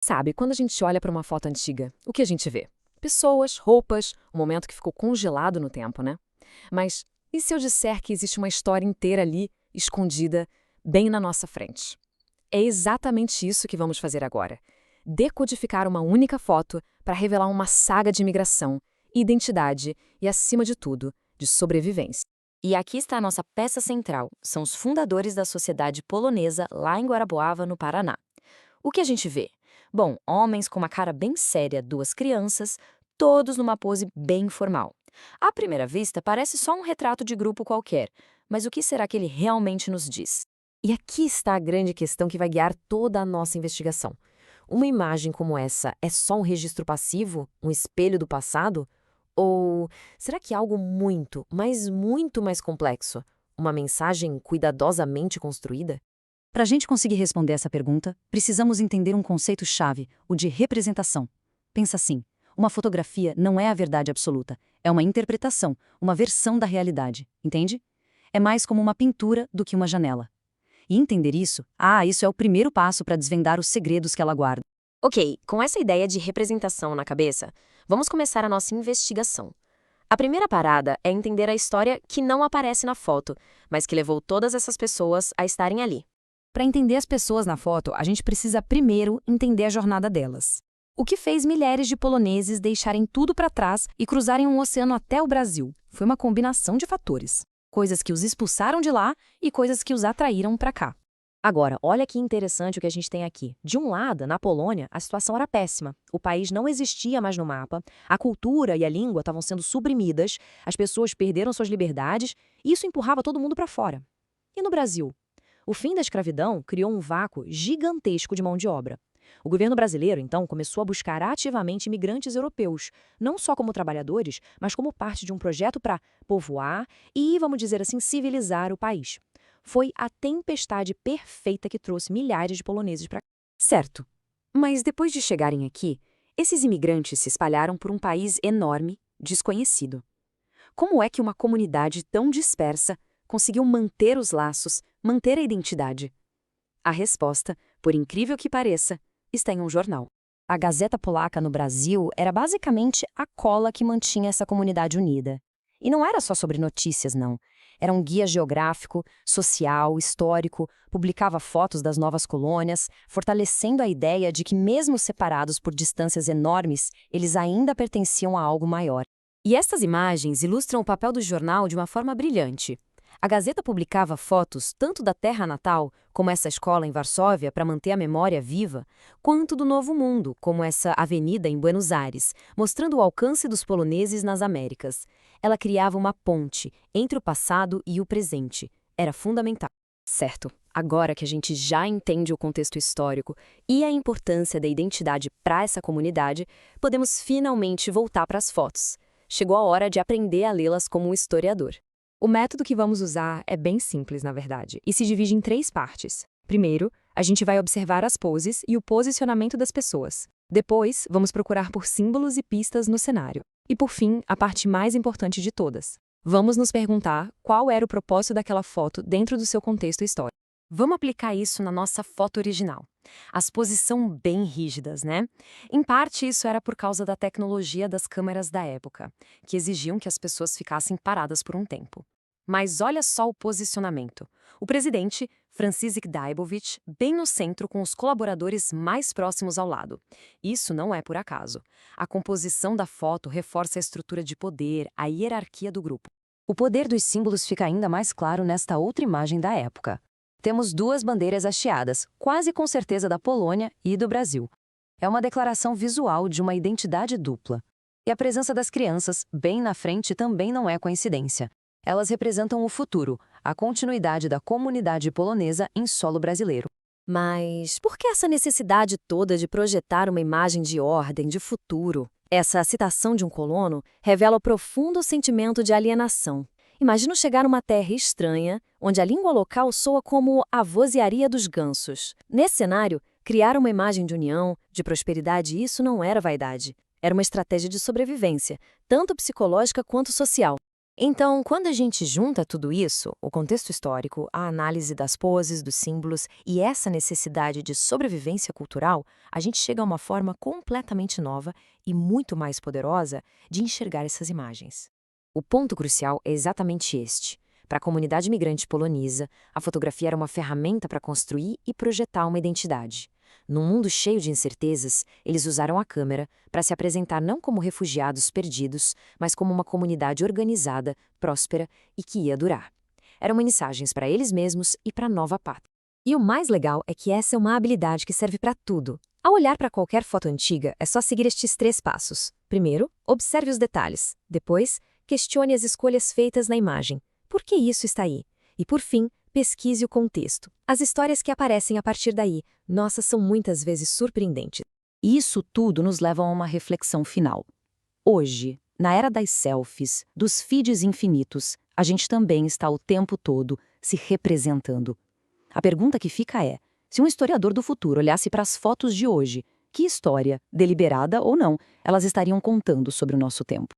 Sabe, quando a gente olha para uma foto antiga, o que a gente vê? Pessoas, roupas, um momento que ficou congelado no tempo, né? Mas e se eu disser que existe uma história inteira ali, escondida, bem na nossa frente? É exatamente isso que vamos fazer agora. Decodificar uma única foto para revelar uma saga de imigração, identidade e, acima de tudo, de sobrevivência. E aqui está a nossa peça central. São os fundadores da sociedade polonesa lá em Guarapuava, no Paraná. O que a gente vê? Bom, homens com uma cara bem séria, duas crianças, todos numa pose bem formal. À primeira vista, parece só um retrato de grupo qualquer, mas o que será que ele realmente nos diz? E aqui está a grande questão que vai guiar toda a nossa investigação. Uma imagem como essa é só um registro passivo, um espelho do passado? Ou será que é algo muito, mas muito mais complexo? Uma mensagem cuidadosamente construída? Para a gente conseguir responder essa pergunta, precisamos entender um conceito-chave, o de representação. Pensa assim: uma fotografia não é a verdade absoluta, é uma interpretação, uma versão da realidade, entende? É mais como uma pintura do que uma janela. E entender isso é o primeiro passo para desvendar os segredos que ela guarda. Ok, com essa ideia de representação na cabeça, vamos começar a nossa investigação. A primeira parada é entender a história que não aparece na foto, mas que levou todas essas pessoas a estarem ali. Para entender as pessoas na foto, a gente precisa primeiro entender a jornada delas. O que fez milhares de poloneses deixarem tudo para trás e cruzarem um oceano até o Brasil? Foi uma combinação de fatores. Coisas que os expulsaram de lá e coisas que os atraíram para cá. Agora, olha que interessante o que a gente tem aqui. De um lado, na Polônia, a situação era péssima. O país não existia mais no mapa, a cultura e a língua estavam sendo suprimidas, as pessoas perderam suas liberdades e isso empurrava todo mundo para fora. E no Brasil? O fim da escravidão criou um vácuo gigantesco de mão de obra. O governo brasileiro, então, começou a buscar ativamente imigrantes europeus, não só como trabalhadores, mas como parte de um projeto para povoar e, vamos dizer assim, civilizar o país. Foi a tempestade perfeita que trouxe milhares de poloneses para cá. Certo. Mas depois de chegarem aqui, esses imigrantes se espalharam por um país enorme, desconhecido. Como é que uma comunidade tão dispersa conseguiu manter os laços, manter a identidade? A resposta, por incrível que pareça, está em um jornal. A Gazeta Polaca no Brasil era basicamente a cola que mantinha essa comunidade unida. E não era só sobre notícias, não. Era um guia geográfico, social, histórico, publicava fotos das novas colônias, fortalecendo a ideia de que, mesmo separados por distâncias enormes, eles ainda pertenciam a algo maior. E estas imagens ilustram o papel do jornal de uma forma brilhante. A Gazeta publicava fotos tanto da terra natal, como essa escola em Varsóvia para manter a memória viva, quanto do Novo Mundo, como essa avenida em Buenos Aires, mostrando o alcance dos poloneses nas Américas. Ela criava uma ponte entre o passado e o presente. Era fundamental. Certo, agora que a gente já entende o contexto histórico e a importância da identidade para essa comunidade, podemos finalmente voltar para as fotos. Chegou a hora de aprender a lê-las como um historiador. O método que vamos usar é bem simples, na verdade, e se divide em 3 partes. Primeiro, a gente vai observar as poses e o posicionamento das pessoas. Depois, vamos procurar por símbolos e pistas no cenário. E, por fim, a parte mais importante de todas. Vamos nos perguntar qual era o propósito daquela foto dentro do seu contexto histórico. Vamos aplicar isso na nossa foto original. As poses são bem rígidas, né? Em parte, isso era por causa da tecnologia das câmeras da época, que exigiam que as pessoas ficassem paradas por um tempo. Mas olha só o posicionamento. O presidente, Francisek Dybowicz, bem no centro com os colaboradores mais próximos ao lado. Isso não é por acaso. A composição da foto reforça a estrutura de poder, a hierarquia do grupo. O poder dos símbolos fica ainda mais claro nesta outra imagem da época. Temos 2 bandeiras hasteadas, quase com certeza da Polônia e do Brasil. É uma declaração visual de uma identidade dupla. E a presença das crianças, bem na frente, também não é coincidência. Elas representam o futuro, a continuidade da comunidade polonesa em solo brasileiro. Mas por que essa necessidade toda de projetar uma imagem de ordem, de futuro? Essa citação de um colono revela o profundo sentimento de alienação. Imagina chegar numa terra estranha, onde a língua local soa como a vozearia dos gansos. Nesse cenário, criar uma imagem de união, de prosperidade, isso não era vaidade. Era uma estratégia de sobrevivência, tanto psicológica quanto social. Então, quando a gente junta tudo isso, o contexto histórico, a análise das poses, dos símbolos e essa necessidade de sobrevivência cultural, a gente chega a uma forma completamente nova e muito mais poderosa de enxergar essas imagens. O ponto crucial é exatamente este. Para a comunidade imigrante polonesa, a fotografia era uma ferramenta para construir e projetar uma identidade. Num mundo cheio de incertezas, eles usaram a câmera para se apresentar não como refugiados perdidos, mas como uma comunidade organizada, próspera e que ia durar. Eram mensagens para eles mesmos e para a nova pátria. E o mais legal é que essa é uma habilidade que serve para tudo. Ao olhar para qualquer foto antiga, é só seguir estes 3 passos. Primeiro, observe os detalhes. Depois, questione as escolhas feitas na imagem. Por que isso está aí? E por fim, pesquise o contexto. As histórias que aparecem a partir daí, nossa, são muitas vezes surpreendentes. Isso tudo nos leva a uma reflexão final. Hoje, na era das selfies, dos feeds infinitos, a gente também está o tempo todo se representando. A pergunta que fica é: se um historiador do futuro olhasse para as fotos de hoje, que história, deliberada ou não, elas estariam contando sobre o nosso tempo?